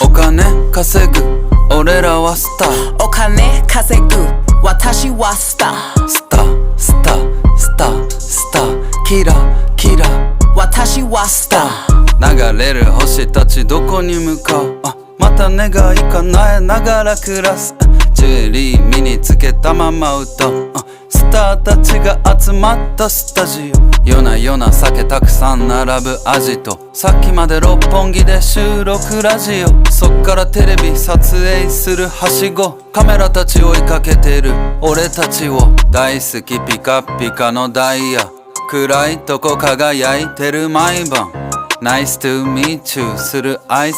お金稼ぐ俺らはスター。お金稼ぐ私はスター。スタースタースタースターキラキラ私はスター。流れる星たちどこに向かう。また願い叶えながら暮らす。ジュエリー身につけたまま歌う。スターたちが集まったスタジオ。夜な夜な酒たくさん並ぶアジト。さっきまで六本木で収録ラジオ。そっからテレビ撮影するはしご。カメラたち追いかけてる俺たちを。大好きピカピカのダイヤ。暗いとこ輝いてる毎晩。Nice to meet you する挨拶